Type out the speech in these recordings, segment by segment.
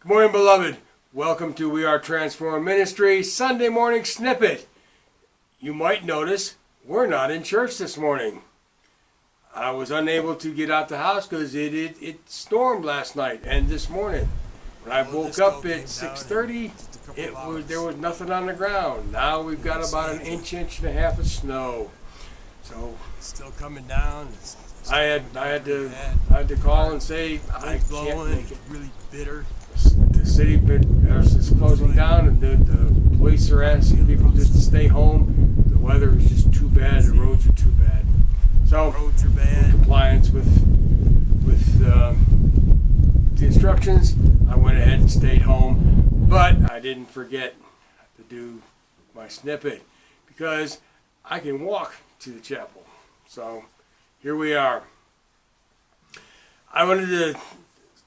Good morning, beloved. Welcome to We Are Transformed Ministries Sunday morning snippet. You might notice we're not in church this morning. I was unable to get out the house because it stormed last night and this morning. When I woke up at 6:30, there was nothing on the ground. Now we've got about an inch and a half of snow. So it's still coming down. I had to call and say I can't make it. Really bitter. The city is closing down, and the police are asking people just to stay home. The weather is just too bad. The roads are too bad. So, roads are bad. In compliance with the instructions, I went ahead and stayed home. But I didn't forget to do my snippet because I can walk to the chapel. So here we are. I wanted to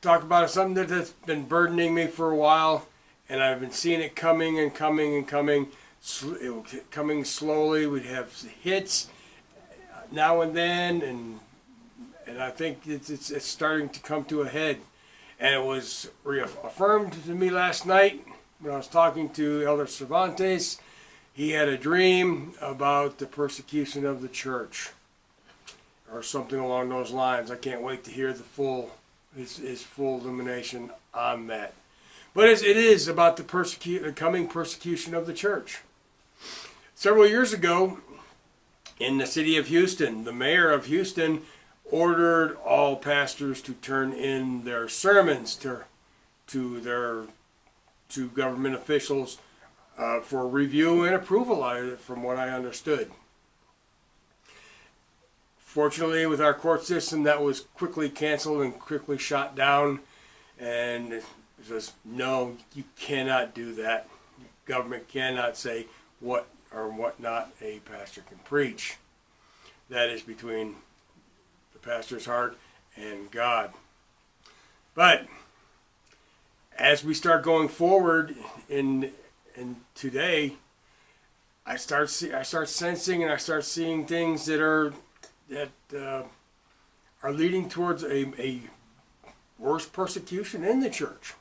talk about something that's been burdening me for a while, and I've been seeing it coming and coming and coming. Coming slowly. We'd have hits now and then, and I think it's starting to come to a head. And it was reaffirmed to me last night when I was talking to Elder Cervantes. He had a dream about the persecution of the church, or something along those lines. I can't wait to hear his full illumination on that. But it is about the coming persecution of the church. Several years ago, in the city of Houston, the mayor of Houston ordered all pastors to turn in their sermons to government officials for review and approval, from what I understood. Fortunately, with our court system, that was quickly canceled and quickly shot down. And it says, no, you cannot do that. The government cannot say what or what not a pastor can preach. That is between the pastor's heart and God. But as we start going forward in today, I start sensing and I start seeing things that are leading towards a worse persecution in the church.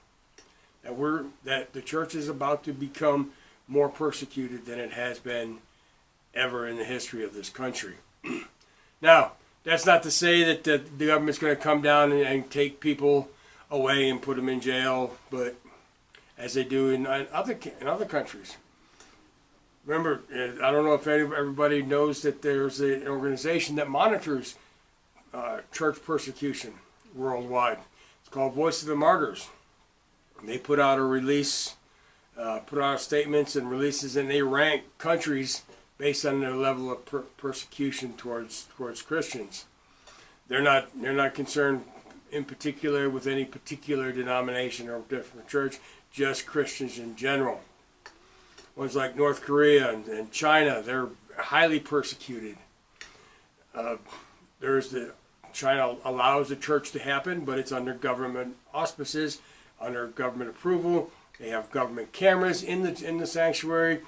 That the church is about to become more persecuted than it has been ever in the history of this country. Now, that's not to say that the government's going to come down and take people away and put them in jail, but as they do in other countries. Remember, I don't know if everybody knows that there's an organization that monitors church persecution worldwide. It's called Voice of the Martyrs. They put out statements and releases, and they rank countries based on their level of persecution towards Christians. They're not concerned in particular with any particular denomination or different church, just Christians in general. Ones like North Korea and China, they're highly persecuted. China allows the church to happen, but it's under government auspices, under government approval. They have government cameras in the sanctuary.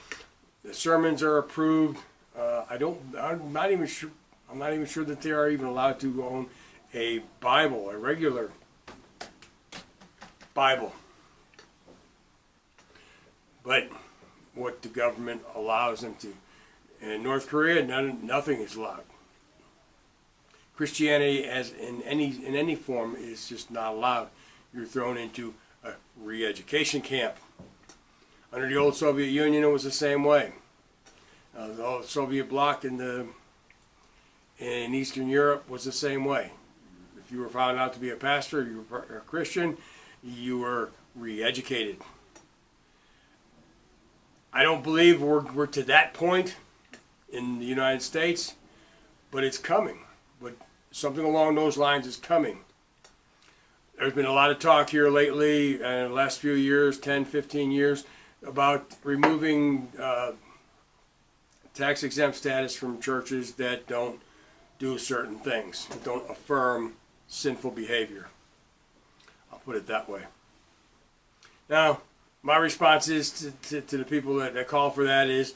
The sermons are approved. I'm not even sure that they are even allowed to own a Bible, a regular Bible. But what the government allows them to. In North Korea, nothing is allowed. Christianity, as in any form, is just not allowed. You're thrown into a re-education camp. Under the old Soviet Union, it was the same way. The old Soviet bloc in Eastern Europe was the same way. If you were found out to be a pastor, you were a Christian, you were re-educated. I don't believe we're to that point in the United States, but it's coming. But something along those lines is coming. There's been a lot of talk here lately, in the last few years, 10, 15 years, about removing tax exempt status from churches that don't do certain things, that don't affirm sinful behavior. I'll put it that way. Now, my response is to the people that call for that is,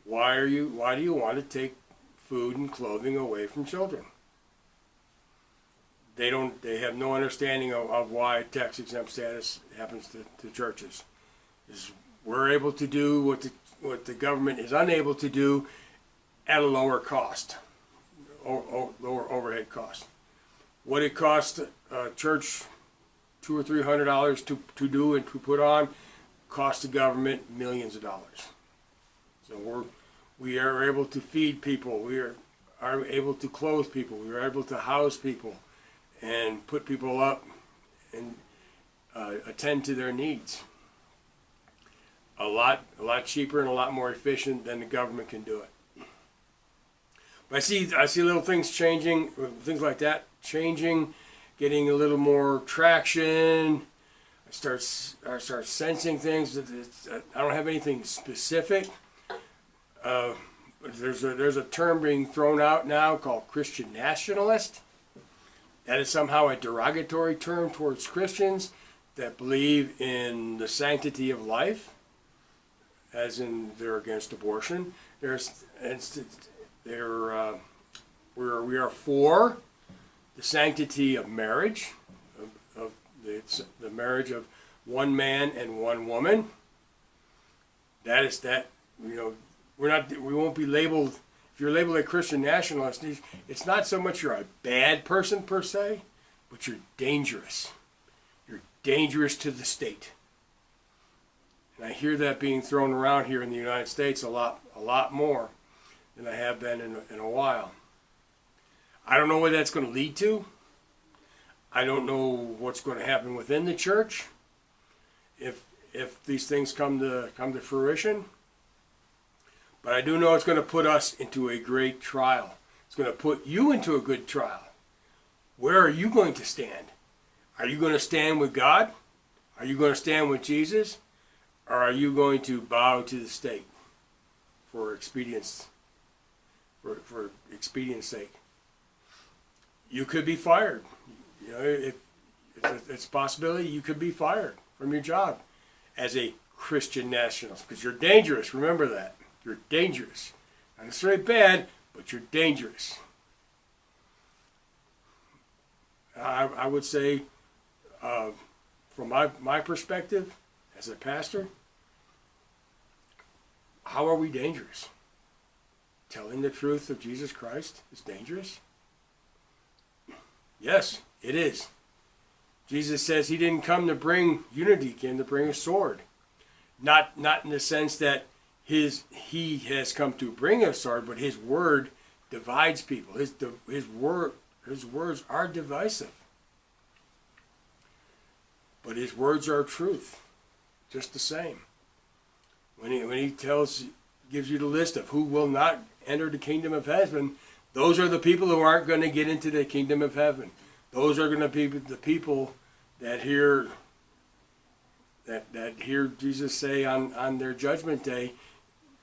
why do you want to take food and clothing away from children? they have no understanding of why tax exempt status happens to churches. We're able to do what the government is unable to do at a lower cost, lower overhead cost. What it costs a church $200 or $300 to do and to put on costs the government millions of dollars. So we are able to feed people. We are able to clothe people. We are able to house people and put people up and attend to their needs. A lot cheaper and a lot more efficient than the government can do it. But I see little things changing, things like that changing, getting a little more traction. I start sensing things. I don't have anything specific. There's a term being thrown out now called Christian nationalist. That is somehow a derogatory term towards Christians that believe in the sanctity of life, as in they're against abortion. We are for the sanctity of marriage, of the marriage of one man and one woman. That is that, we won't be labeled. If you're labeled a Christian nationalist, it's not so much you're a bad person per se, but you're dangerous. You're dangerous to the state. And I hear that being thrown around here in the United States a lot more than I have been in a while. I don't know what that's going to lead to. I don't know what's going to happen within the church if these things come to fruition. But I do know it's going to put us into a great trial. It's going to put you into a good trial. Where are you going to stand? Are you going to stand with God? Are you going to stand with Jesus? Or are you going to bow to the state for expedience, for expedience sake? You could be fired. If it's a possibility, you could be fired from your job as a Christian nationalist, because you're dangerous. Remember that. You're dangerous. Not necessarily bad, but you're dangerous. I would say, from my perspective as a pastor, how are we dangerous? Telling the truth of Jesus Christ is dangerous? Yes, it is. Jesus says he didn't come to bring unity, he came to bring a sword. Not in the sense that he has come to bring a sword, but his word divides people. His words are divisive. But his words are truth, just the same. When he gives you the list of who will not enter the kingdom of heaven, those are the people who aren't going to get into the kingdom of heaven. Those are going to be the people that hear Jesus say on their judgment day,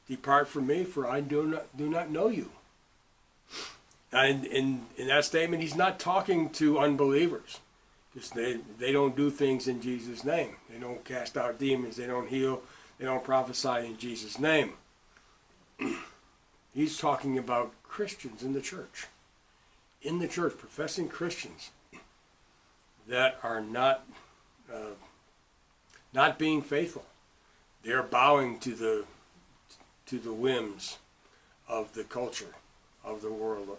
"Depart from me, for I do not know you." And in that statement, he's not talking to unbelievers, because they don't do things in Jesus' name. They don't cast out demons. They don't heal. They don't prophesy in Jesus' name. He's talking about Christians in the church, professing Christians that are not being faithful. They're bowing to the whims of the culture, of the world.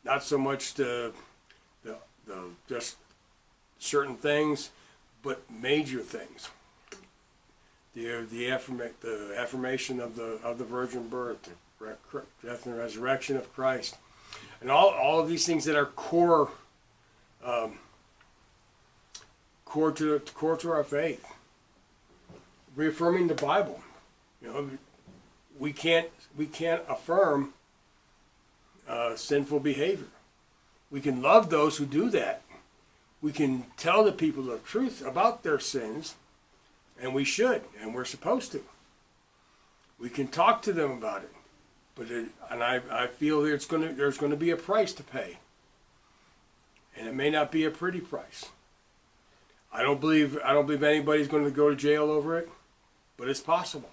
Not so much the just certain things, but major things. The affirmation of the virgin birth, the death and resurrection of Christ, and all of these things that are core to our faith. Reaffirming the Bible. We can't affirm sinful behavior. We can love those who do that. We can tell the people the truth about their sins, and we should, and we're supposed to. We can talk to them about it, but I feel there's going to be a price to pay, and it may not be a pretty price. I don't believe anybody's going to go to jail over it, but it's possible.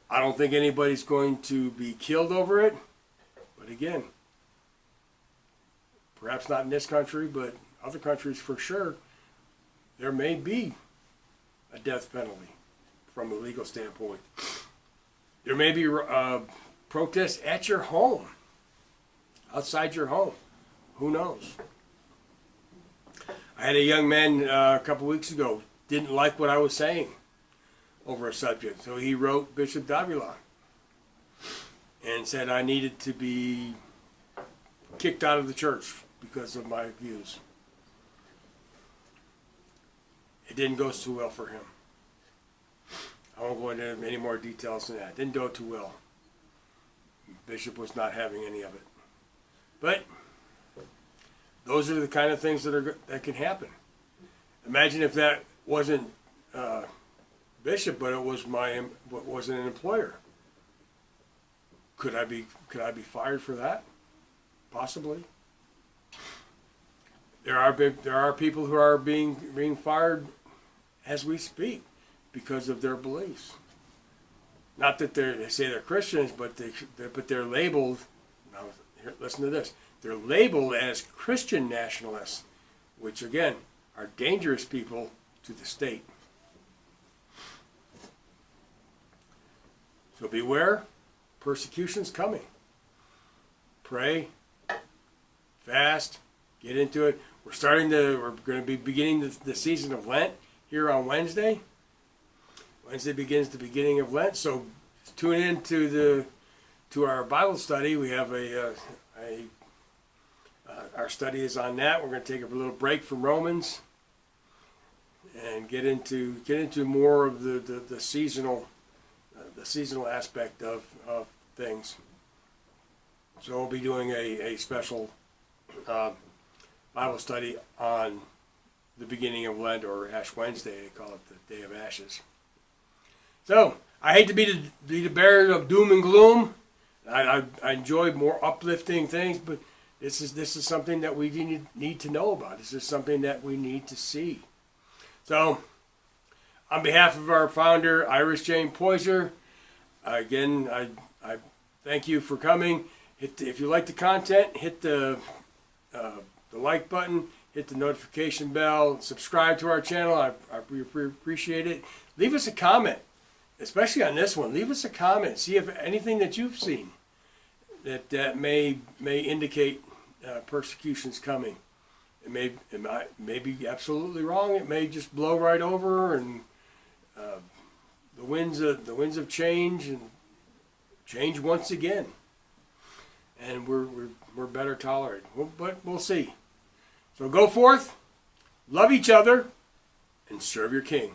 I don't think anybody's going to be killed over it, but again, perhaps not in this country, but other countries for sure, there may be a death penalty from a legal standpoint. There may be protests at your home, outside your home. Who knows? I had a young man a couple weeks ago, didn't like what I was saying over a subject. So he wrote Bishop Davila and said I needed to be kicked out of the church because of my views. It didn't go too well for him. I won't go into any more details than that. It didn't go too well. Bishop was not having any of it. But those are the kind of things that can happen. Imagine if that wasn't Bishop, but it wasn't an employer. Could I be fired for that? Possibly. There are people who are being fired as we speak because of their beliefs. Not that they say they're Christians, but they're labeled. Now, here, listen to this. They're labeled as Christian nationalists, which again are dangerous people to the state. So beware, persecution's coming. Pray, fast, get into it. We're going to be beginning the season of Lent here on Wednesday. Wednesday begins the beginning of Lent, so tune in to our Bible study. We have our study is on that. We're going to take a little break from Romans and get into more of the seasonal aspect of things. So we'll be doing a special Bible study on the beginning of Lent, or Ash Wednesday. They call it the Day of Ashes. So I hate to be the bearer of doom and gloom. I enjoy more uplifting things, but this is something that we need to know about. This is something that we need to see. So, on behalf of our founder, Iris Jane Poyser, again, I thank you for coming. If you like the content, hit the like button, hit the notification bell, subscribe to our channel. I appreciate it. Leave us a comment, especially on this one. Leave us a comment. See if anything that you've seen that may indicate persecution's coming. It may be absolutely wrong. It may just blow right over, and the winds of change and change once again, and we're better tolerated. But we'll see. So go forth, love each other, and serve your King.